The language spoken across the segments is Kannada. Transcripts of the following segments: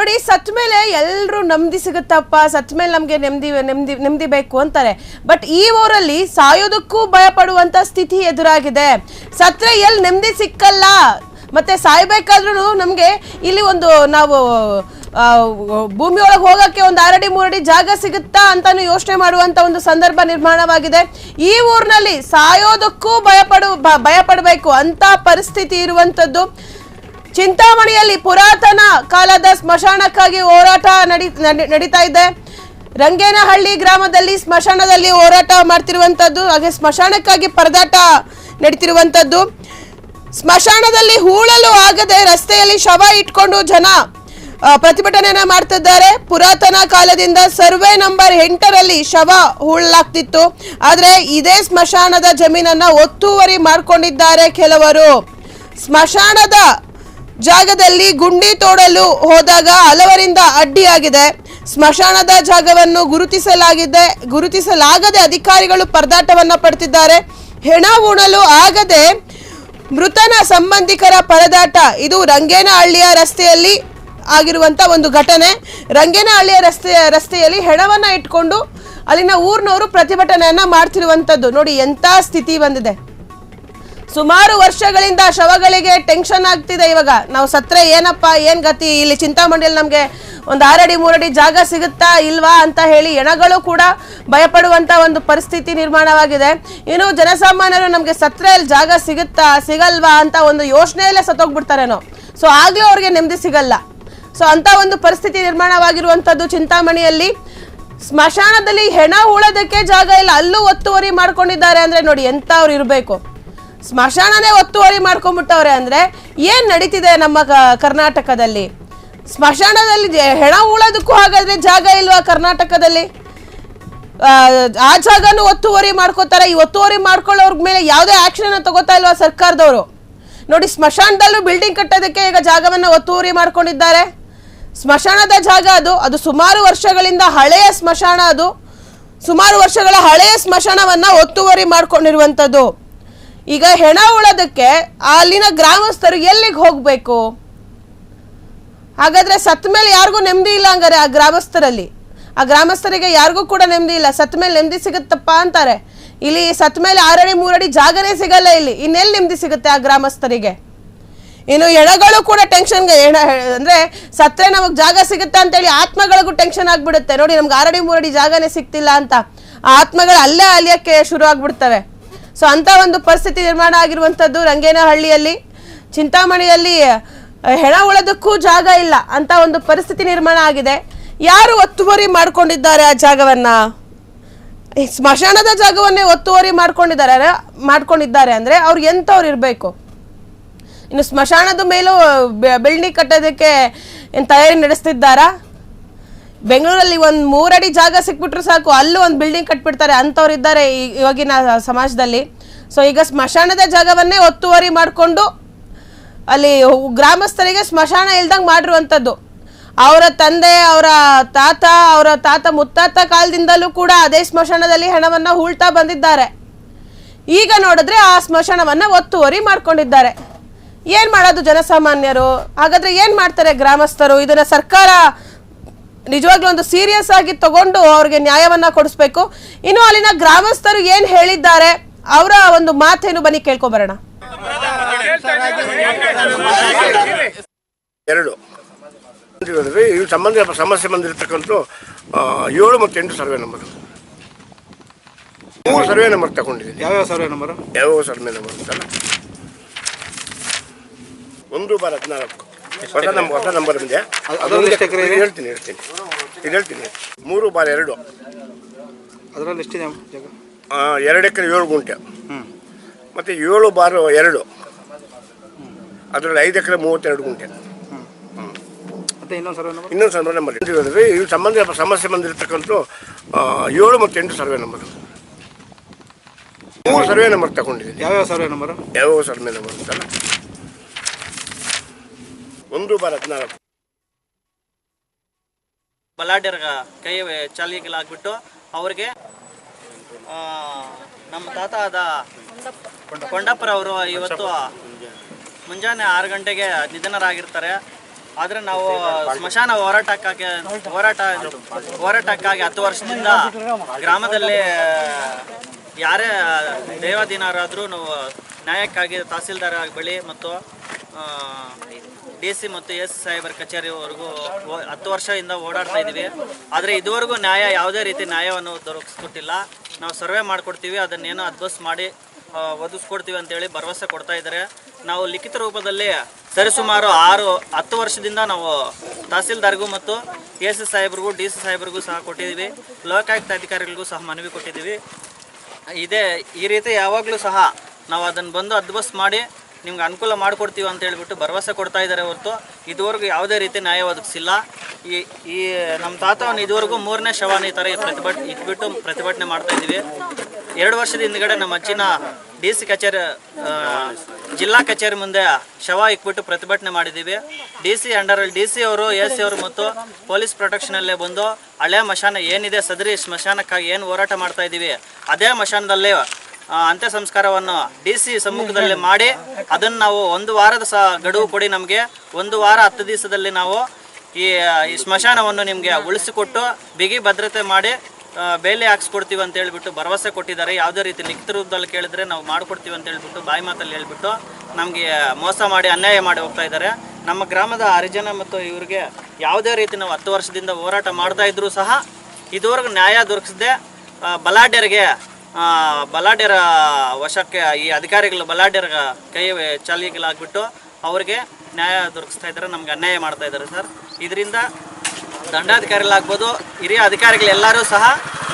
ನೋಡಿ, ಸತ್ ಮೇಲೆ ಎಲ್ಲರೂ ನೆಮ್ಮದಿ ಸಿಗುತ್ತಪ್ಪ, ಸತ್ ಮೇಲೆ ನಮ್ಗೆ ನೆಮ್ಮದಿ ಬೇಕು ಅಂತಾರೆ. ಬಟ್ ಈ ಊರಲ್ಲಿ ಸಾಯೋದಕ್ಕೂ ಭಯ ಪಡುವಂತ ಸ್ಥಿತಿ ಎದುರಾಗಿದೆ. ಸತ್ರೆ ಎಲ್ಲಿ ನೆಮ್ಮದಿ ಸಿಕ್ಕಲ್ಲ, ಮತ್ತೆ ಸಾಯ್ಬೇಕಾದ್ರೂ ನಮ್ಗೆ ಇಲ್ಲಿ ಒಂದು ನಾವು ಭೂಮಿ ಒಳಗೆ ಹೋಗಕ್ಕೆ ಒಂದು 2 ಅಡಿ 3 ಅಡಿ ಜಾಗ ಸಿಗುತ್ತಾ ಅಂತಾನು ಯೋಚನೆ ಮಾಡುವಂತ ಒಂದು ಸಂದರ್ಭ ನಿರ್ಮಾಣವಾಗಿದೆ. ಈ ಊರಿನಲ್ಲಿ ಸಾಯೋದಕ್ಕೂ ಭಯ ಪಡಬೇಕು ಅಂತ ಪರಿಸ್ಥಿತಿ ಇರುವಂತದ್ದು. ಚಿಂತಾಮಣಿಯಲ್ಲಿ ಪುರಾತನ ಕಾಲದ ಸ್ಮಶಾನಕ್ಕಾಗಿ ಹೋರಾಟ ನಡೀತಾ ಇದೆ. ರಂಗೇನಹಳ್ಳಿ ಗ್ರಾಮದಲ್ಲಿ ಸ್ಮಶಾನದಲ್ಲಿ ಹೋರಾಟ ಮಾಡ್ತಿರುವಂತದ್ದು, ಹಾಗೆ ಸ್ಮಶಾನಕ್ಕಾಗಿ ಪರದಾಟ ನಡೀತಿರುವಂತದ್ದು. ಸ್ಮಶಾನದಲ್ಲಿ ಹೂಳಲು ಆಗದೆ ರಸ್ತೆಯಲ್ಲಿ ಶವ ಇಟ್ಕೊಂಡು ಜನ ಪ್ರತಿಭಟನೆಯನ್ನ ಮಾಡ್ತಿದ್ದಾರೆ. ಪುರಾತನ ಕಾಲದಿಂದ ಸರ್ವೆ ನಂಬರ್ 8ರಲ್ಲಿ ಶವ ಹೂಳಲಾಗ್ತಿತ್ತು. ಆದ್ರೆ ಇದೇ ಸ್ಮಶಾನದ ಜಮೀನನ್ನ ಒತ್ತುವರಿ ಮಾಡ್ಕೊಂಡಿದ್ದಾರೆ ಕೆಲವರು. ಸ್ಮಶಾನದ ಜಾಗದಲ್ಲಿ ಗುಂಡಿ ತೋಡಲು ಹೋದಾಗ ಹಲವರಿಂದ ಅಡ್ಡಿಯಾಗಿದೆ. ಸ್ಮಶಾನದ ಜಾಗವನ್ನು ಗುರುತಿಸಲಾಗದೆ ಅಧಿಕಾರಿಗಳು ಪರದಾಟವನ್ನ ಪಡ್ತಿದ್ದಾರೆ. ಹೆಣ ಉಣಲು ಆಗದೆ ಮೃತನ ಸಂಬಂಧಿಕರ ಪರದಾಟ. ಇದು ರಂಗೇನಹಳ್ಳಿಯ ರಸ್ತೆಯಲ್ಲಿ ಆಗಿರುವಂತ ಒಂದು ಘಟನೆ. ರಂಗೇನಹಳ್ಳಿಯ ರಸ್ತೆಯಲ್ಲಿ ಹೆಣವನ್ನ ಇಟ್ಕೊಂಡು ಅಲ್ಲಿನ ಊರಿನವರು ಪ್ರತಿಭಟನೆಯನ್ನ ಮಾಡ್ತಿರುವಂತದ್ದು. ನೋಡಿ ಎಂತ ಸ್ಥಿತಿ ಬಂದಿದೆ. ಸುಮಾರು ವರ್ಷಗಳಿಂದ ಶವಗಳಿಗೆ ಟೆನ್ಷನ್ ಆಗ್ತಿದೆ. ಇವಾಗ ನಾವು ಸತ್ರೆ ಏನಪ್ಪ ಏನ್ ಗತಿ, ಇಲ್ಲಿ ಚಿಂತಾಮಣಿಯಲ್ಲಿ ನಮ್ಗೆ ಒಂದು 6 ಅಡಿ 3 ಅಡಿ ಜಾಗ ಸಿಗುತ್ತಾ ಇಲ್ವಾ ಅಂತ ಹೇಳಿ ಹೆಣಗಳು ಕೂಡ ಭಯಪಡುವಂತ ಒಂದು ಪರಿಸ್ಥಿತಿ ನಿರ್ಮಾಣವಾಗಿದೆ. ಇನ್ನು ಜನಸಾಮಾನ್ಯರು ನಮ್ಗೆ ಸತ್ರೆಯಲ್ಲಿ ಜಾಗ ಸಿಗುತ್ತಾ ಸಿಗಲ್ವಾ ಅಂತ ಒಂದು ಯೋಚನೆಯಲ್ಲೇ ಸತ್ತೋಗ್ಬಿಡ್ತಾರೇನೋ. ಸೊ ಆಗ್ಲೂ ಅವ್ರಿಗೆ ನೆಮ್ಮದಿ ಸಿಗಲ್ಲ. ಸೊ ಅಂತ ಒಂದು ಪರಿಸ್ಥಿತಿ ನಿರ್ಮಾಣವಾಗಿರುವಂತದ್ದು ಚಿಂತಾಮಣಿಯಲ್ಲಿ. ಸ್ಮಶಾನದಲ್ಲಿ ಹೆಣ ಹೂಳೋದಕ್ಕೆ ಜಾಗ ಇಲ್ಲ, ಅಲ್ಲೂ ಒತ್ತುವರಿ ಮಾಡ್ಕೊಂಡಿದ್ದಾರೆ ಅಂದ್ರೆ ನೋಡಿ ಎಂತವ್ರು ಇರಬೇಕು. ಸ್ಮಶಾನನೇ ಒತ್ತುವರಿ ಮಾಡ್ಕೊಂಡ್ಬಿಟ್ಟವ್ರೆ ಅಂದ್ರೆ ಏನ್ ನಡೀತಿದೆ ನಮ್ಮ ಕರ್ನಾಟಕದಲ್ಲಿ. ಸ್ಮಶಾನದಲ್ಲಿ ಹೆಣ ಉಳೋದಕ್ಕೂ ಹಾಗಾದ್ರೆ ಜಾಗ ಇಲ್ವಾ ಕರ್ನಾಟಕದಲ್ಲಿ? ಆ ಜಾಗನೂ ಒತ್ತುವರಿ ಮಾಡ್ಕೋತಾರೆ. ಈ ಒತ್ತುವರಿ ಮಾಡ್ಕೊಳ್ಳೋರ್ ಮೇಲೆ ಯಾವುದೇ ಆಕ್ಷನ್ ತಗೋತಾ ಇಲ್ವಾ ಸರ್ಕಾರದವರು? ನೋಡಿ, ಸ್ಮಶಾನದಲ್ಲೂ ಬಿಲ್ಡಿಂಗ್ ಕಟ್ಟೋದಕ್ಕೆ ಈಗ ಜಾಗವನ್ನ ಒತ್ತುವರಿ ಮಾಡ್ಕೊಂಡಿದ್ದಾರೆ. ಸ್ಮಶಾನದ ಜಾಗ ಅದು ಸುಮಾರು ವರ್ಷಗಳಿಂದ ಹಳೆಯ ಸ್ಮಶಾನ. ಅದು ಸುಮಾರು ವರ್ಷಗಳ ಹಳೆಯ ಸ್ಮಶಾನವನ್ನ ಒತ್ತುವರಿ ಮಾಡ್ಕೊಂಡಿರುವಂತದ್ದು. ಈಗ ಹೆಣ ಉಳೋದಕ್ಕೆ ಅಲ್ಲಿನ ಗ್ರಾಮಸ್ಥರು ಎಲ್ಲಿಗೆ ಹೋಗ್ಬೇಕು? ಹಾಗಾದ್ರೆ ಸತ್ ಮೇಲೆ ಯಾರಿಗೂ ನೆಮ್ಮದಿ ಇಲ್ಲ ಹಂಗಾರೆ ಆ ಗ್ರಾಮಸ್ಥರಿಗೆ ಯಾರಿಗೂ ಕೂಡ ನೆಮ್ಮದಿ ಇಲ್ಲ. ಸತ್ ಮೇಲೆ ನೆಮ್ಮದಿ ಸಿಗುತ್ತಪ್ಪ ಅಂತಾರೆ. ಇಲ್ಲಿ ಸತ್ ಮೇಲೆ 6 ಅಡಿ 3 ಅಡಿ ಜಾಗನೇ ಸಿಗಲ್ಲ. ಇಲ್ಲಿ ಇನ್ನೆಲ್ಲಿ ನೆಮ್ಮದಿ ಸಿಗುತ್ತೆ ಆ ಗ್ರಾಮಸ್ಥರಿಗೆ? ಇನ್ನು ಹೆಣಗಳು ಕೂಡ ಟೆನ್ಷನ್ಗೆ, ಅಂದ್ರೆ ಸತ್ರೆ ನಮಗ್ ಜಾಗ ಸಿಗುತ್ತೆ ಅಂತೇಳಿ ಆತ್ಮಗಳಿಗೂ ಟೆನ್ಷನ್ ಆಗ್ಬಿಡುತ್ತೆ. ನೋಡಿ, ನಮ್ಗೆ 6 ಅಡಿ 3 ಅಡಿ ಜಾಗನೇ ಸಿಗ್ತಿಲ್ಲ ಅಂತ ಆ ಆತ್ಮಗಳು ಅಲ್ಲೇ ಅಲಿಯಕ್ಕೆ ಶುರು ಆಗ್ಬಿಡ್ತವೆ. ಸೊ ಅಂತ ಒಂದು ಪರಿಸ್ಥಿತಿ ನಿರ್ಮಾಣ ಆಗಿರುವಂತದ್ದು ರಂಗೇನಹಳ್ಳಿಯಲ್ಲಿ. ಚಿಂತಾಮಣಿಯಲ್ಲಿ ಹೆಣ ಉಳೋದಕ್ಕೂ ಜಾಗ ಇಲ್ಲ ಅಂತ ಒಂದು ಪರಿಸ್ಥಿತಿ ನಿರ್ಮಾಣ ಆಗಿದೆ. ಯಾರು ಒತ್ತುವರಿ ಮಾಡ್ಕೊಂಡಿದ್ದಾರೆ ಆ ಜಾಗವನ್ನ? ಸ್ಮಶಾನದ ಜಾಗವನ್ನೇ ಒತ್ತುವರಿ ಮಾಡ್ಕೊಂಡಿದ್ದಾರೆ ಅಂದ್ರೆ ಅವ್ರು ಎಂತವ್ರು ಇರ್ಬೇಕು? ಇನ್ನು ಸ್ಮಶಾನದ ಮೇಲೂ ಬಿಲ್ಡಿಂಗ್ ಕಟ್ಟೋದಕ್ಕೆ ತಯಾರಿ ನಡೆಸ್ತಿದ್ದಾರಾ? ಬೆಂಗಳೂರಲ್ಲಿ ಒಂದು 3 ಅಡಿ ಜಾಗ ಸಿಕ್ಬಿಟ್ರು ಸಾಕು, ಅಲ್ಲೂ ಒಂದು ಬಿಲ್ಡಿಂಗ್ ಕಟ್ಬಿಡ್ತಾರೆ ಅಂಥವ್ರು ಇದ್ದಾರೆ ಇವಾಗಿನ ಸಮಾಜದಲ್ಲಿ. ಸೊ ಈಗ ಸ್ಮಶಾನದ ಜಾಗವನ್ನೇ ಒತ್ತುವರಿ ಮಾಡಿಕೊಂಡು ಅಲ್ಲಿ ಗ್ರಾಮಸ್ಥರಿಗೆ ಸ್ಮಶಾನ ಇಲ್ದಂಗೆ ಮಾಡಿರುವಂಥದ್ದು. ಅವರ ತಂದೆ, ಅವರ ತಾತ ಮುತ್ತಾತ ಕಾಲದಿಂದಲೂ ಕೂಡ ಅದೇ ಸ್ಮಶಾನದಲ್ಲಿ ಹೆಣವನ್ನ ಹೂಳ್ತಾ ಬಂದಿದ್ದಾರೆ. ಈಗ ನೋಡಿದ್ರೆ ಆ ಸ್ಮಶಾನವನ್ನ ಒತ್ತುವರಿ ಮಾಡ್ಕೊಂಡಿದ್ದಾರೆ. ಏನ್ ಮಾಡೋದು ಜನಸಾಮಾನ್ಯರು? ಹಾಗಾದ್ರೆ ಏನ್ ಮಾಡ್ತಾರೆ ಗ್ರಾಮಸ್ಥರು? ಇದನ್ನ ಸರ್ಕಾರ ನಿಜವಾಗ್ಲೂ ಒಂದು ಸೀರಿಯಸ್ ಆಗಿ ತಗೊಂಡು ಅವ್ರಿಗೆ ನ್ಯಾಯವನ್ನ ಕೊಡಿಸ್ಬೇಕು. ಇನ್ನು ಅಲ್ಲಿನ ಗ್ರಾಮಸ್ಥರು ಏನ್ ಹೇಳಿದ್ದಾರೆ, ಅವರ ಒಂದು ಮಾತೇನು, ಬನ್ನಿ ಕೇಳ್ಕೊಬರೋಣ. ಈ ಸಮಸ್ಯೆ ಬಂದಿರತಕ್ಕಂಥ 7 ಮತ್ತು 8 ಸರ್ವೆ ನಂಬರ್, 3 ಸರ್ವೆ ನಂಬರ್ ತಗೊಂಡಿದ್ದೀನಿ. ಯಾವ್ಯಾವ ಸರ್ವೆ ನಂಬರ್ ಅಂತಲ್ಲ, 1/14 ಹೊಸ ನಂಬರ್ ಬಂದೆ. ಹೇಳ್ತೀನಿ 3/2 ಅದರಲ್ಲಿ ಎಷ್ಟಿದೆ ಜಾಗ? 2 ಎಕರೆ 7 ಗುಂಟೆ ಮತ್ತು 7/2 ಅದರಲ್ಲಿ 5 ಎಕರೆ 32 ಗುಂಟೆ. ಇನ್ನೊಂದು ಸರ್ವೆ ನಂಬರ್ ಈ ಸಮಸ್ಯೆ ಬಂದಿರತಕ್ಕಂಥ 7 ಮತ್ತು 8 ಸರ್ವೆ ನಂಬರ್, 3 ಸರ್ವೆ ನಂಬರ್ ತಗೊಂಡಿದ್ದೀನಿ. ಯಾವ್ಯಾವ ಸರ್ವೆ ನಂಬರ್ ಅಂತಲ್ಲ, 1/14 ಬಲಾಢ್ಯರ ಕೈ ಚಾಲಿಗೆಲಾಗ್ಬಿಟ್ಟು ಅವ್ರಿಗೆ ನಮ್ಮ ತಾತ ಆದ ಕೊಂಡಪ್ಪರವರು ಇವತ್ತು ಮುಂಜಾನೆ 6 ಗಂಟೆಗೆ ನಿಧನರಾಗಿರ್ತಾರೆ. ಆದರೆ ನಾವು ಸ್ಮಶಾನ ಹೋರಾಟಕ್ಕಾಗಿ 10 ವರ್ಷದಿಂದ ಗ್ರಾಮದಲ್ಲಿ ಯಾರೇ ದೇವಾಧೀನರಾದರೂ ನಾವು ನ್ಯಾಯಕ್ಕಾಗಿ ತಹಸೀಲ್ದಾರ್ ಬಳಿ ಮತ್ತು DC ಮತ್ತು ಎಸ್ ಸಾಹೇಬರ ಕಚೇರಿವರೆಗೂ 10 ವರ್ಷದಿಂದ ಓಡಾಡ್ತಾ ಇದ್ದೀವಿ. ಆದರೆ ಇದುವರೆಗೂ ಯಾವುದೇ ರೀತಿ ನ್ಯಾಯವನ್ನು ದೊರಕಿಸ್ಕೊಟ್ಟಿಲ್ಲ. ನಾವು ಸರ್ವೆ ಮಾಡಿಕೊಡ್ತೀವಿ, ಅದನ್ನೇನೋ ಅಡ್ಜಸ್ಟ್ ಮಾಡಿ ಒದಗಿಸ್ಕೊಡ್ತೀವಿ ಅಂತೇಳಿ ಭರವಸೆ ಕೊಡ್ತಾ ಇದ್ದಾರೆ. ನಾವು ಲಿಖಿತ ರೂಪದಲ್ಲಿ ಸರಿಸುಮಾರು 10 ವರ್ಷದಿಂದ ನಾವು ತಹಸೀಲ್ದಾರ್ಗೂ ಮತ್ತು ಎಸ್ ಸಾಹೇಬ್ರಿಗೂ DC ಸಾಹೇಬ್ರಿಗೂ ಸಹ ಕೊಟ್ಟಿದ್ದೀವಿ. ಲೋಕಾಯುಕ್ತ ಅಧಿಕಾರಿಗಳಿಗೂ ಸಹ ಮನವಿ ಕೊಟ್ಟಿದ್ದೀವಿ. ಈ ರೀತಿ ಯಾವಾಗಲೂ ಸಹ ನಾವು ಅದನ್ನು ಬಂದು ಅಡ್ಜಸ್ಟ್ ಮಾಡಿ ನಿಮ್ಗೆ ಅನುಕೂಲ ಮಾಡಿಕೊಡ್ತೀವಿ ಅಂತ ಹೇಳ್ಬಿಟ್ಟು ಭರವಸೆ ಕೊಡ್ತಾ ಇದ್ದಾರೆ ಹೊರತು ಇದುವರೆಗೂ ಯಾವುದೇ ರೀತಿ ನ್ಯಾಯ ಒದಗಿಸಿಲ್ಲ. ಈ ನಮ್ಮ ತಾತವನ್ನು ಇದುವರೆಗೂ 3ನೇ ಶವಾನ ಈ ಥರ ಇಟ್ಬಿಟ್ಟು ಪ್ರತಿಭಟನೆ ಮಾಡ್ತಾ ಇದ್ದೀವಿ. 2 ವರ್ಷದ ಹಿಂದ್ಗಡೆ ನಮ್ಮ ಅಚ್ಚಿನ DC ಕಚೇರಿ ಜಿಲ್ಲಾ ಕಚೇರಿ ಮುಂದೆ ಶವ ಇಕ್ಬಿಟ್ಟು ಪ್ರತಿಭಟನೆ ಮಾಡಿದ್ದೀವಿ. ಅಂಡರಲ್ಲಿ DC ಅವರು AC ಅವರು ಮತ್ತು ಪೊಲೀಸ್ ಪ್ರೊಟೆಕ್ಷನಲ್ಲೇ ಬಂದು ಹಳೆಯ ಮಶಾನ ಏನಿದೆ ಸದರಿ ಸ್ಮಶಾನಕ್ಕಾಗಿ ಏನು ಹೋರಾಟ ಮಾಡ್ತಾ ಇದ್ದೀವಿ ಅದೇ ಮಶಾನದಲ್ಲಿ ಅಂತ್ಯ ಸಂಸ್ಕಾರವನ್ನು DC ಸಮ್ಮುಖದಲ್ಲಿ ಮಾಡಿ ಅದನ್ನು ನಾವು 1 ವಾರದ ಗಡುವು ಕೊಡಿ, ನಮಗೆ 1 ವಾರ 10 ದಿವಸದಲ್ಲಿ ನಾವು ಈ ಸ್ಮಶಾನವನ್ನು ನಿಮಗೆ ಉಳಿಸಿಕೊಟ್ಟು ಬಿಗಿ ಭದ್ರತೆ ಮಾಡಿ ಬೇಲಿ ಹಾಕ್ಸ್ಕೊಡ್ತೀವಿ ಅಂತ ಹೇಳ್ಬಿಟ್ಟು ಭರವಸೆ ಕೊಟ್ಟಿದ್ದಾರೆ. ಯಾವುದೇ ರೀತಿ ಲಿಖಿತ ರೂಪದಲ್ಲಿ ಕೇಳಿದ್ರೆ ನಾವು ಮಾಡಿಕೊಡ್ತೀವಿ ಅಂತ ಹೇಳ್ಬಿಟ್ಟು ಬಾಯಿ ಮಾತಲ್ಲಿ ಹೇಳ್ಬಿಟ್ಟು ನಮಗೆ ಮೋಸ ಮಾಡಿ ಅನ್ಯಾಯ ಮಾಡಿ ಹೋಗ್ತಾ ಇದ್ದಾರೆ. ನಮ್ಮ ಗ್ರಾಮದ ಹರಿಜನ ಮತ್ತು ಇವರಿಗೆ ಯಾವುದೇ ರೀತಿ ನಾವು 10 ವರ್ಷದಿಂದ ಹೋರಾಟ ಮಾಡ್ತಾ ಇದ್ರೂ ಸಹ ಇದುವರೆಗೂ ನ್ಯಾಯ ದೊರಕಿಸದೆ ಬಲಾಢ್ಯರ ವಶಕ್ಕೆ ಈ ಅಧಿಕಾರಿಗಳು ಬಲಾಢ್ಯರ ಕೈ ಚಾಲಿಗಳಾಗ್ಬಿಟ್ಟು ಅವ್ರಿಗೆ ನ್ಯಾಯ ದೊರಕಿಸ್ತಾ ಇದ್ದಾರೆ, ನಮ್ಗೆ ಅನ್ಯಾಯ ಮಾಡ್ತಾ ಇದ್ದಾರೆ ಸರ್. ಇದರಿಂದ ದಂಡಾಧಿಕಾರಿಗಳಾಗ್ಬೋದು ಹಿರಿಯ ಅಧಿಕಾರಿಗಳೆಲ್ಲರೂ ಸಹ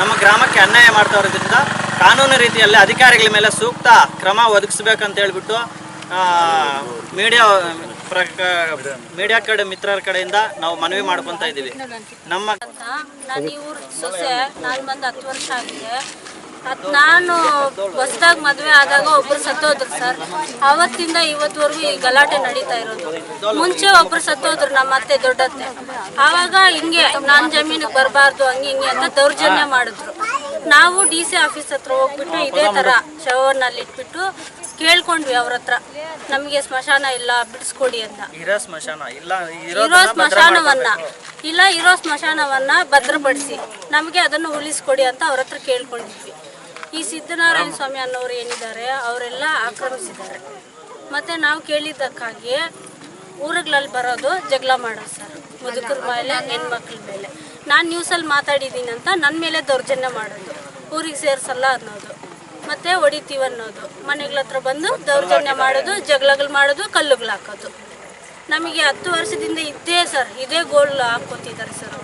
ನಮ್ಮ ಗ್ರಾಮಕ್ಕೆ ಅನ್ಯಾಯ ಮಾಡ್ತಾ ಇರೋದ್ರಿಂದ ಕಾನೂನು ರೀತಿಯಲ್ಲಿ ಅಧಿಕಾರಿಗಳ ಮೇಲೆ ಸೂಕ್ತ ಕ್ರಮ ಒದಗಿಸ್ಬೇಕಂತ ಹೇಳ್ಬಿಟ್ಟು ಮೀಡಿಯಾ ಕಡೆ ಮಿತ್ರರ ಕಡೆಯಿಂದ ನಾವು ಮನವಿ ಮಾಡ್ಕೊತಾ ಇದ್ದೀವಿ. ನಾನು ಈ ಊರ ಸೊಸೆ, ನಾನು ಬಂದು 10 ವರ್ಷ ಆಗಿದೆ. ನಾನು ಹೊಸದಾಗಿ ಮದುವೆ ಆದಾಗ ಒಬ್ರು ಸತ್ತೋದ್ರು ಸರ್. ಅವತ್ತಿಂದ ಇವತ್ತುವರೆಗೂ ಈ ಗಲಾಟೆ ನಡೀತಾ ಇರೋದು. ಮುಂಚೆ ಒಬ್ರು ಸತ್ತೋದ್ರು, ನಮ್ಮ ಅತ್ತೆ ದೊಡ್ಡತ್ತೆ. ಆವಾಗ ಹಿಂಗೆ ನಾನು ಜಮೀನಿಗೆ ಬರಬಾರ್ದು ಹಂಗೆ ಹಿಂಗೆ ಅಂತ ದೌರ್ಜನ್ಯ ಮಾಡಿದ್ರು. ನಾವು DC ಆಫೀಸ್ ಹತ್ರ ಹೋಗ್ಬಿಟ್ಟು ಇದೇ ಥರ ಶವನಲ್ಲಿ ಇಟ್ಬಿಟ್ಟು ಕೇಳ್ಕೊಂಡ್ವಿ ಅವ್ರ ಹತ್ರ, ನಮಗೆ ಸ್ಮಶಾನ ಇಲ್ಲ ಬಿಡಿಸ್ಕೊಡಿ ಅಂತ. ಇರೋ ಸ್ಮಶಾನವನ್ನ ಭದ್ರಪಡಿಸಿ ನಮಗೆ ಅದನ್ನು ಉಳಿಸ್ಕೊಡಿ ಅಂತ ಅವ್ರ ಹತ್ರ ಕೇಳ್ಕೊಂಡಿದ್ವಿ. ಈ ಸಿದ್ದನಾರಾಯಣ ಸ್ವಾಮಿ ಅನ್ನೋರು ಏನಿದ್ದಾರೆ ಅವರೆಲ್ಲ ಆಕ್ರಮಿಸಿದ್ದಾರೆ. ಮತ್ತು ನಾವು ಕೇಳಿದ್ದಕ್ಕಾಗಿ ಊರುಗಳಲ್ಲಿ ಬರೋದು ಜಗಳ ಮಾಡೋದು ಸರ್, ಮುದುಕರ ಮೇಲೆ ಹೆಣ್ಮಕ್ಳ ಮೇಲೆ. ನಾನು ನ್ಯೂಸಲ್ಲಿ ಮಾತಾಡಿದ್ದೀನಿ ಅಂತ ನನ್ನ ಮೇಲೆ ದೌರ್ಜನ್ಯ ಮಾಡೋದು, ಊರಿಗೆ ಸೇರಿಸಲ್ಲ ಅನ್ನೋದು, ಮತ್ತು ಹೊಡಿತೀವಿ ಅನ್ನೋದು, ಮನೆಗಳ ಹತ್ರ ಬಂದು ದೌರ್ಜನ್ಯ ಮಾಡೋದು, ಜಗಳಗಳು ಮಾಡೋದು, ಕಲ್ಲುಗಳು ಹಾಕೋದು. ನಮಗೆ 10 ವರ್ಷದಿಂದ ಇದ್ದೇ ಸರ್, ಇದೇ ಗೋಲ್ ಹಾಕ್ಕೊತಿದ್ದಾರೆ ಸರ್.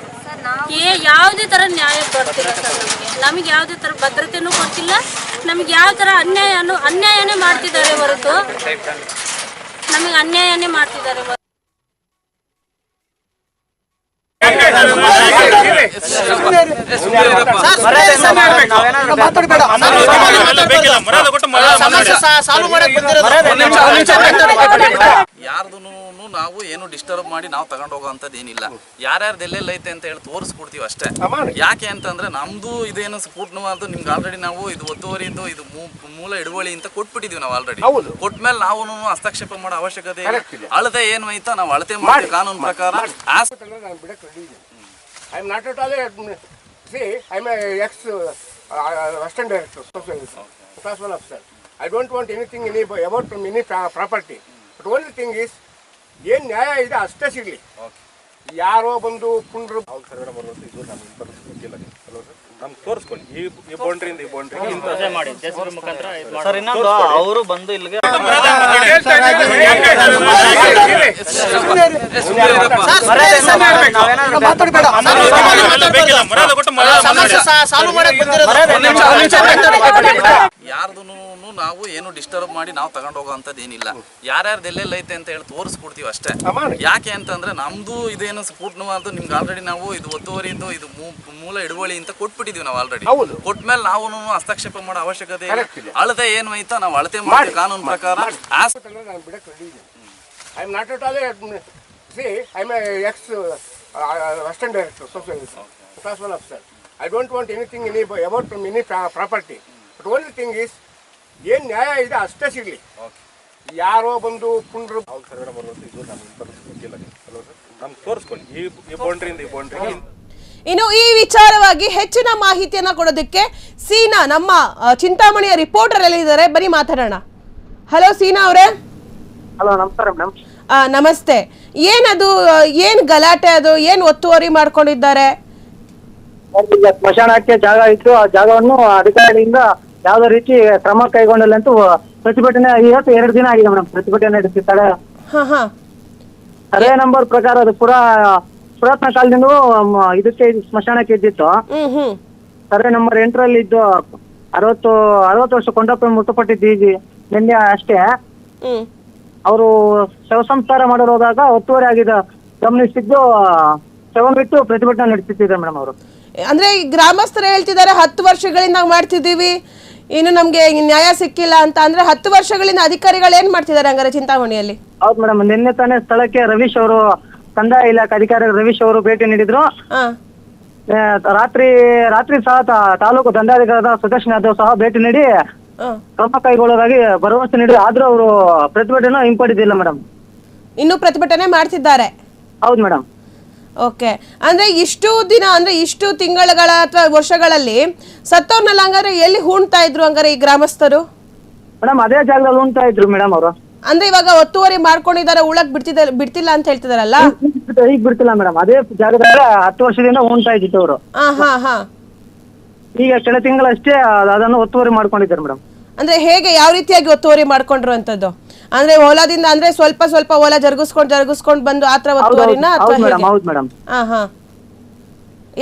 ಯಾವುದೇ ಥರ ನ್ಯಾಯ ಬರ್ತಿಲ್ಲ ಸರ್. ನಮಗೆ ಯಾವುದೇ ಥರ ಭದ್ರತೆನೂ ಕೊಡ್ತಿಲ್ಲ. ನಮಗೆ ಯಾವ ಥರ ಅನ್ಯಾಯನೇ ಮಾಡ್ತಿದ್ದಾರೆ ಹೊರತು ನಮಗೆ ಅನ್ಯಾಯನೇ ಮಾಡ್ತಿದ್ದಾರೆ. ಯಾರ್ದು ನಾವು ಏನು ಡಿಸ್ಟರ್ಬ್ ಮಾಡಿ ನಾವು ತಗೊಂಡು ಹೋಗೋಂಥದ್ದು ಏನಿಲ್ಲ. ಯಾರ್ಯಾರ್ದು ಎಲ್ಲೆಲ್ಲ ಐತೆ ಅಂತ ಹೇಳಿ ತೋರಿಸ್ಕೊಡ್ತೀವಿ ಅಷ್ಟೇ. ಯಾಕೆ ಅಂತಂದ್ರೆ ನಮ್ದು ಇದೇನು ಪೂರ್ಣವಾದ ನಿಮ್ಗೆ ಆಲ್ರೆಡಿ ನಾವು ಇದು ಒತ್ತುವರಿದು ಇದು ಮೂಲ ಹಿಡುವಳಿ ಅಂತ ಕೊಟ್ಬಿಟ್ಟಿದೀವಿ. ನಾವು ಆಲ್ರೆಡಿ ಕೊಟ್ಮೇಲೆ ನಾವು ಹಸ್ತಕ್ಷೇಪ ಮಾಡೋ ಅವಶ್ಯಕತೆ ಇಲ್ಲ. ಅಳತೆ ಏನು ಐತಾ ನಾವು ಅಳತೆ ಮಾಡಿ ಕಾನೂನು ಪ್ರಕಾರ. I am not at all I am a ex-assistant director, class 1 officer. I don't want anything about any property. But only thing is, ಏನು ನ್ಯಾಯ ಇದೆ ಅಷ್ಟೇ ಸಿಗಲಿ. ಯಾರೋ ಬಂದು ಪುಂಡ್ರು ನಮ್ಗೆ ತೋರಿಸ್ಕೊಳ್ಳಿ, ಈ ಬೌಂಡ್ರಿಯಿಂದ ಈ ಬೌಂಡ್ರಿ ಮಾಡಿ ಸರ್. ಇನ್ನೊಂದು ಅವರು ಬಂದು ಇಲ್ಲಿಗೆ ಯಾರ್ದು ನಾವು ಏನು ಡಿಸ್ಟರ್ಬ್ ಮಾಡಿ ನಾವು ತಗೊಂಡು ಹೋಗೋಂಥದ್ದು ಏನಿಲ್ಲ. ಯಾರ್ಯಾರ್ದು ಎಲ್ಲೆಲ್ಲ ಐತೆ ಅಂತ ಹೇಳಿ ತೋರಿಸ್ಕೊಡ್ತೀವಿ ಅಷ್ಟೇ. ಯಾಕೆ ಅಂತಂದ್ರೆ ನಮ್ದು ಇದೇನು ಪೂರ್ಣವಾದ ನಿಮ್ಗೆ ಆಲ್ರೆಡಿ ನಾವು ಇದು ಒತ್ತುವರಿದು ಇದು ಮೂಲ ಹಿಡುವಳಿ ಅಂತ ಕೊಟ್ಬಿಟ್ಟಿದೀವಿ. ನಾವು ಆಲ್ರೆಡಿ ಕೊಟ್ಮೇಲೆ ನಾವು ಹಸ್ತಕ್ಷೇಪ ಮಾಡೋ ಅವಶ್ಯಕತೆ ಇಲ್ಲ. ಅಳತೆ ಏನು ಐತಾ ನಾವು ಅಳತೆ ಮಾಡಿ ಕಾನೂನು ಪ್ರಕಾರ. I am not at all I am a ex-assistant director, class 1 officer. I don't want anything about any property. But only thing is, ಏನು ನ್ಯಾಯ ಇದೆ ಅಷ್ಟೇ ಸಿಗಲಿ. ಯಾರೋ ಬಂದು ಪುಂಡ್ರು ನಮ್ಗೆ ತೋರಿಸ್ಕೊಳ್ಳಿ ಈ ಬೌಂಡ್ರಿಯಿಂದ ಈ ಬೌಂಡ್ರಿಗೆ. ಇನ್ನು ಈ ವಿಚಾರವಾಗಿ ಹೆಚ್ಚಿನ ಮಾಹಿತಿಯನ್ನ ಕೊಡೋದಕ್ಕೆ ಸೀನಾ ನಮ್ಮ ಚಿಂತಾಮಣಿಯ ರಿಪೋರ್ಟರ್ ಎಲ್ಲಿದ್ದಾರೆ, ಬನ್ನಿ ಮಾತಾಡೋಣ. ಹಲೋ ಸೀನಾ ಅವರೇ. ಹಲೋ, ನಮಸ್ಕಾರ ಮೇಡಮ್. ನಮಸ್ತೆ. ಏನದು, ಏನ್ ಗಲಾಟೆ, ಅದು ಏನ್ ಒತ್ತುವರಿ ಮಾಡ್ಕೊಂಡಿದ್ದಾರೆ? ಈಗ ಸ್ಮಶಾನಕ್ಕೆ ಜಾಗ ಇತ್ತು, ಆ ಜಾಗವನ್ನು ಅಧಿಕಾರಿಗಳಿಂದ ಯಾವ್ದೇ ರೀತಿ ಕ್ರಮ ಕೈಗೊಂಡಿಲ್ಲ ಅಂತ ಪ್ರತಿಭಟನೆ ಇವತ್ತು 2 ದಿನ ಆಗಿದೆ ಮೇಡಮ್. ಪ್ರತಿಭಟನೆ ನಡೆಸಿದ್ದಾರೆ. ಸರ್ವೆ ನಂಬರ್ ಪ್ರಕಾರ ಅದು ಪುರಾತನ ಕಾಲದಿಂದ ಇದಕ್ಕೆ ಸ್ಮಶಾನಕ್ಕೆ ಇದ್ದಿತ್ತು. ಸರ್ವೆ ನಂಬರ್ 8ರಲ್ಲಿ ಇದ್ದು 60 ವರ್ಷ ಕೊಂಡಪ್ಪ ಮೃತಪಟ್ಟಿದ್ದೀವಿ ನಿನ್ನೆ ಅಷ್ಟೇ. ಅವರು ಶವ ಸಂಸ್ಕಾರ ಮಾಡೋದಾಗ ಒತ್ತುವರಿ ಆಗಿದೆ ಗಮನಿಸಿದ್ದು ಶವವಿಟ್ಟು ಪ್ರತಿಭಟನೆ ನಡೆಸುತ್ತಿದ್ದಾರೆ ಮೇಡಮ್ ಅವರು. ಅಂದ್ರೆ ಈ ಗ್ರಾಮಸ್ಥರು ಹೇಳ್ತಿದ್ದಾರೆ 10 ವರ್ಷಗಳಿಂದ ನಾವು ಮಾಡ್ತಿದ್ದೀವಿ, ಇನ್ನು ನಮ್ಗೆ ನ್ಯಾಯ ಸಿಕ್ಕಿಲ್ಲ ಅಂತ. ಅಂದ್ರೆ 10 ವರ್ಷಗಳಿಂದ ಅಧಿಕಾರಿಗಳು ಏನ್ ಮಾಡ್ತಿದ್ದಾರೆ ಹಂಗಾರೆ ಚಿಂತಾಮಣಿಯಲ್ಲಿ? ಹೌದು ಮೇಡಮ್, ನಿನ್ನೆ ತಾನೇ ಸ್ಥಳಕ್ಕೆ ರವೀಶ್ ಅವರು, ಕಂದಾಯ ಇಲಾಖೆ ಅಧಿಕಾರಿ ರವೀಶ್ ಅವರು ಭೇಟಿ ನೀಡಿದ್ರು. ರಾತ್ರಿ ಸಹ ತಾಲೂಕು ದಂಡಾಧಿಕಾರದ ಸುದರ್ಶನ್ ಯಾದವ್ ಸಹ ಭೇಟಿ ನೀಡಿ ಕ್ರಮ ಕೈಗೊಳ್ಳೋದಾಗಿ ಭರವಸೆ ನೀಡಿ, ಆದ್ರೂ ಅವರು ಪ್ರತಿಭಟನೆ ಹಿಂಪಡೆದಿಲ್ಲ ಮೇಡಮ್. ಇನ್ನು ಪ್ರತಿಭಟನೆ ಮಾಡ್ತಿದ್ದಾರೆ? ಹೌದು ಮೇಡಮ್. ಓಕೆ. ಅಂದ್ರೆ ಇಷ್ಟು ದಿನ, ಅಂದ್ರೆ ಇಷ್ಟು ತಿಂಗಳುಗಳ ಅಥವಾ ವರ್ಷಗಳಲ್ಲಿ ಸತ್ತವ್ರನ್ನೆಲ್ಲ ಹಂಗಾರೆ ಎಲ್ಲಿ ಹೂಣ್ತಾ ಇದ್ರು ಹಂಗಾರೆ ಈ ಗ್ರಾಮಸ್ಥರು? ಮೇಡಮ್ ಅದೇ ಜಾಗದಲ್ಲಿ ಉಂಟಾ ಇದ್ರು ಮೇಡಮ್ ಅವರು. ಅಂದ್ರೆ ಇವಾಗ ಒತ್ತುವರಿ ಮಾಡ್ಕೊಂಡಿದ್ದಾರೆ, ಉಳಕ್ ಬಿಡ್ತಿಲ್ಲ ಅಂತ ಹೇಳ್ತಿದಾರಲ್ಲ? ಈಗ ಬಿಡ್ತಿಲ್ಲ ಮೇಡಮ್, ಅದೇ ಜಾಗದಲ್ಲಿ 10 ವರ್ಷದಿಂದ ಉಂಟಾ ಇದ್ದಿತ್ತು ಅವರು. ಈಗ ಕೆಲ ತಿಂಗಳಷ್ಟೇ ಅದನ್ನು ಒತ್ತುವರಿ ಮಾಡ್ಕೊಂಡಿದ್ದಾರೆ ಮೇಡಮ್. ಅಂದ್ರೆ ಹೇಗೆ, ಯಾವ ರೀತಿಯಾಗಿ ಒತ್ತುವರಿ ಮಾಡ್ಕೊಂಡ್ರು ಅಂತದ್ದು? ಅಂದ್ರೆ ಹೊಲದಿಂದ ಅಂದ್ರೆ ಸ್ವಲ್ಪ ಹೊಲ ಜರುಗಿಸ್ಕೊಂಡ್ ಬಂದು ಆತರ ಒತ್ತುವರಿನ? ಹೌದು ಮೇಡಮ್.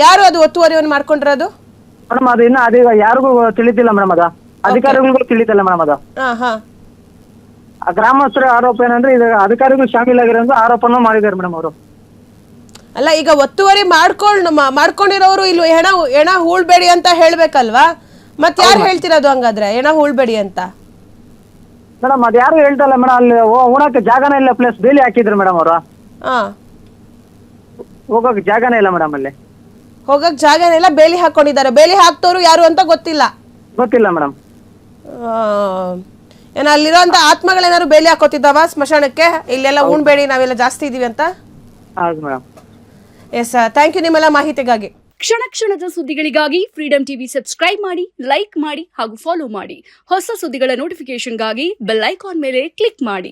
ಯಾರು ಅದು ಒತ್ತುವರಿಯನ್ನು ಮಾಡ್ಕೊಂಡಿರೋದು? ಮೇಡಮ್ ಅದು ಇನ್ನ ಅದೀಗ ಯಾರಿಗೂ ತಿಳಿದಿಲ್ಲ ಮೇಡಮ್, ಅದ ಅಧಿಕಾರಿಗಳಿಗೂ ತಿಳಿದಿಲ್ಲ ಮೇಡಮ್. ಅದು ಗ್ರಾಮಸ್ಥರ ಆರೋಪ ಏನಂದ್ರೆ ಇದು ಅಧಿಕಾರಿಗಳು ಶಾಮೀಲಾಗಿರೋ ಆರೋಪನ ಮಾಡಿದ್ದಾರೆ ಮೇಡಮ್ ಅವರು. ಅಲ್ಲ, ಈಗ ಒತ್ತುವರಿ ಮಾಡ್ಕೊಂಡಿರೋರು ಇಲ್ಲಿ ಹೆಣ ಹೂಳ್ಬೇಡಿ ಅಂತ ಹೇಳ್ಬೇಕಲ್ವಾ? ಮತ್ತೆ ಯಾರು ಹೇಳ್ತಿರೋದು ಹಂಗಾದ್ರೆ ಹೆಣ ಹೂಳ್ಬೇಡಿ ಅಂತ? ಮೇಡಮ್ ಅದ್ ಯಾರು ಹೇಳ್ತಲ್ಲ ಮೇಡಮ್, ಅಲ್ಲಿ ಉಣಕ್ಕೆ ಜಾಗನೇ ಇಲ್ಲ, ಪ್ಲೇಸ್ ಬೇಲಿ ಹಾಕಿದ್ರು ಮೇಡಮ್ ಅವರು. ಹೋಗಕ್ ಜಾಗನೇ ಇಲ್ಲ ಮೇಡಮ್, ಅಲ್ಲಿ ಹೋಗಕ್ ಜಾಗನೇ ಇಲ್ಲ, ಬೇಲಿ ಹಾಕೊಂಡಿದ್ದಾರೆ. ಬೇಲಿ ಹಾಕ್ತವ್ರು ಯಾರು ಅಂತ ಗೊತ್ತಿಲ್ಲ ಮೇಡಮ್. ಏನ ಅಲ್ಲಿರೋಂತ ಆತ್ಮಗಳೇನಾದ್ರು ಬೇಲಿ ಹಾಕೋತಿದ್ದಾವ ಸ್ಮಶಾನಕ್ಕೆ, ಇಲ್ಲೆಲ್ಲ ಉಣ್ಬೇಡಿ ನಾವೆಲ್ಲ ಜಾಸ್ತಿ ಇದೀವಿ ಅಂತ? ಹೌದು ಮೇಡಮ್. ಎಸ್, ಥ್ಯಾಂಕ್ ಯು ನಿಮ್ಮೆಲ್ಲ ಮಾಹಿತಿಗಾಗಿ. ಕ್ಷಣದ ಸುದ್ದಿಗಳಿಗಾಗಿ ಫ್ರೀಡಂ ಟಿವಿ ಸಬ್ಸ್ಕ್ರೈಬ್ ಮಾಡಿ, ಲೈಕ್ ಮಾಡಿ ಹಾಗೂ ಫಾಲೋ ಮಾಡಿ. ಹೊಸ ಸುದ್ದಿಗಳ ನೋಟಿಫಿಕೇಶನ್ಗಾಗಿ ಬೆಲ್ ಐಕಾನ್ ಮೇಲೆ ಕ್ಲಿಕ್ ಮಾಡಿ.